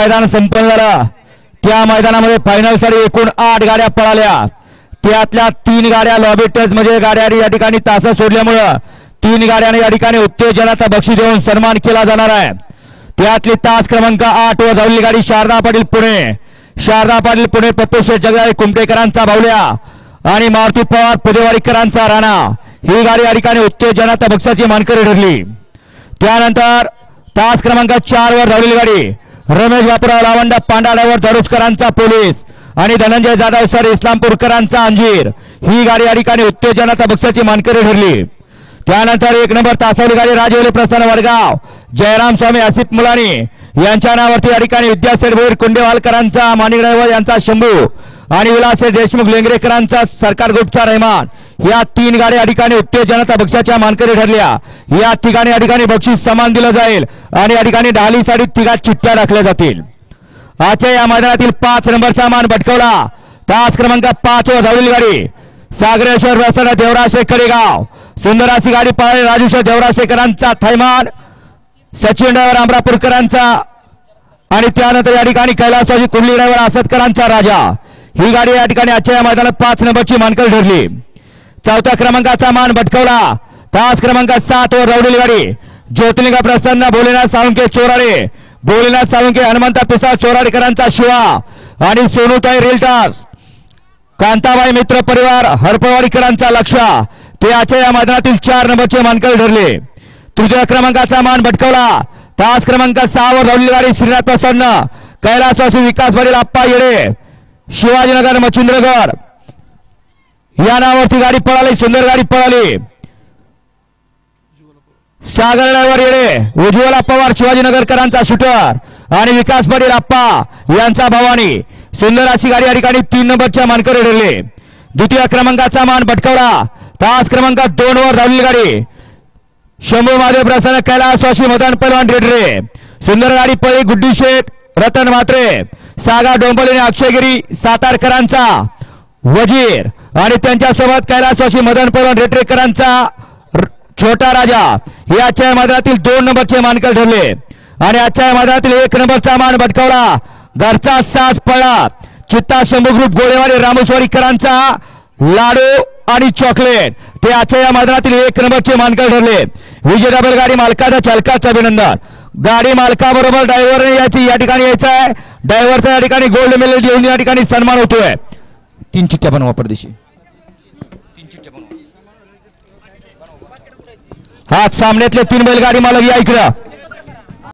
मैदान संपन्न झालं। त्या मैदानामध्ये फायनल साठी एकूण 8 गाड्या पळाल्या, त्यातल्या 3 गाड्या लॉबी टच म्हणजे गाड्या या ठिकाणी तास सोडल्यामुळे 3 गाड्यांना या ठिकाणी उत्तेजनाचा बक्षीस देऊन सन्मान केला जाणार आहे। त्यातली तास क्रमांक 8 वर धावलेली गाडी शारदा पाटील पुणे, शारदा पाटील पुणे पप्पू शेठ जगदाळे कुमटेकरांचा बावल्या आणि मारुती पवार पुदेवाडीकरांचा राणा ही गाडी या ठिकाणी उत्तेजनाचा बक्षाची मानकरी ठरली। त्यानंतर तास क्रमांक 4 वर धावलेली गाडी रमेश बापूराव लावंडा पांडा ड्रायव्हर दरुचकरांचा पोलीस आणि धनंजय जाधव सर इस्लामपूरकरांचा अंजीर ही गाडी या ठिकाणी उत्तेजनाचा बक्षाची मानकरी ठरली। त्यानंतर 1 नंबर तासावली गाडी राजवली प्रसन्न वडगाव जयराम स्वामी आसिफ मुलानी यांच्या नावावरती या ठिकाणी विद्यासेठ भोईर कुंडेवालकरांचा माणिक ड्रायव्हर यांचा शंभू आणि विलासराव देशमुख लेंगरेकरांचा सरकार ग्रुपचा रहमान या 3 गाड्या या ठिकाणी उत्तेजनाचा बक्षाच्या मानकरी ठरल्या। या ठिकाणी या ठिकाणी बक्षीस समान दिलं जाईल आणि या ठिकाणी ढालीसाठी 3 चिठ्ठ्या टाकल्या जातील। आजच्या या मैदानातील 5 नंबरचा मान भटकवला तास क्रमांक 5 वर धावलेली गाडी सागरेश्वर प्रसन्न देवराशे कडेगाव सुंदर अशी गाडी पळाली राजेश्वर देवराशेकरांचा थैमान सचिन ड्रायव्हर अमरापूरकरांचा आणि त्यानंतर या ठिकाणी कैलासवाजी कुंडली ड्रायव्हर आसदकरांचा राजा ही गाडी या ठिकाणी आजच्या या मैदानात 5 नंबरची मानकरी ठरली। 4थ्या क्रमांकाचा मान भटकवला तास क्रमांक 7 वर धावलेली गाडी ज्योतिर्लिंग प्रसन्न भोलेनाथ साळुंके चोराडे भोलेनाथ साळुंके हनुमंत पिसाळ चोराडेकरांचा शिवा आणि सोनूताई रिल्टर्स कांताबाई मित्र परिवार हरपवाडीकरांचा लक्ष ते आजच्या या मैदानातील 4 नंबरचे मानकरी ठरले। 3ऱ्या क्रमांकाचा मान भटकवला तास क्रमांक 6 वर धावलेली गाडी श्रीनाथ प्रसन्न कैलासवासी विकास पाटील आप्पा येडे शिवाजीनगर मच्छिंद्रगड या नावावरती गाडी पळाली सुंदर गाडी पळाली सागर ड्रायव्हर येडे उज्ज्वला पवार शिवाजीनगरकरांचा शूटर आणि विकास पाटील आप्पा यांचा भवानी सुंदर अशी गाडी या ठिकाणी 3 नंबरच्या मानकरी ठरले। 2ऱ्या क्रमांकाचा मान भटकवला तास क्रमांक 2 वर धावलेली गाडी शंभू महादेव प्रसन्न कैलासवासी मदन पैलवान रेडरे सुंदर गाडी पळी गुड्डी शेठ रतन म्हात्रे सागा डोंबोली अक्षयगिरी सातारकरांचा वजीर आणि त्यांच्यासोबत कैलासवासी मदन पैलवान रेडरेकरांचा छोटा राजा हे आजच्या मैदानातील 2 नंबरचे मानकरी ठरले। आणि आजच्या मैदानातील 1 नंबरचा मान भटकवला घरचा साज पळा चित्ता शंभू ग्रुप गोळेवाडी रामेश्वरीकरांचा लाडू आणि चॉकलेट ते आजच्या या मैदानातील 1 नंबरचे मानकरी ठरले। विजय बैलगाडी मालकाचा चालकाचं अभिनंदन। गाडी मालकाबरोबर ड्रायव्हर या ठिकाणी यायचं आहे ड्रायव्हरचा या ठिकाणी गोल्ड मेडल देऊन या ठिकाणी सन्मान होतोय। 3 चिठ्ठ्या बनवा परदेशी हात सामन्यातले 3 बैलगाडी मालक या इकडं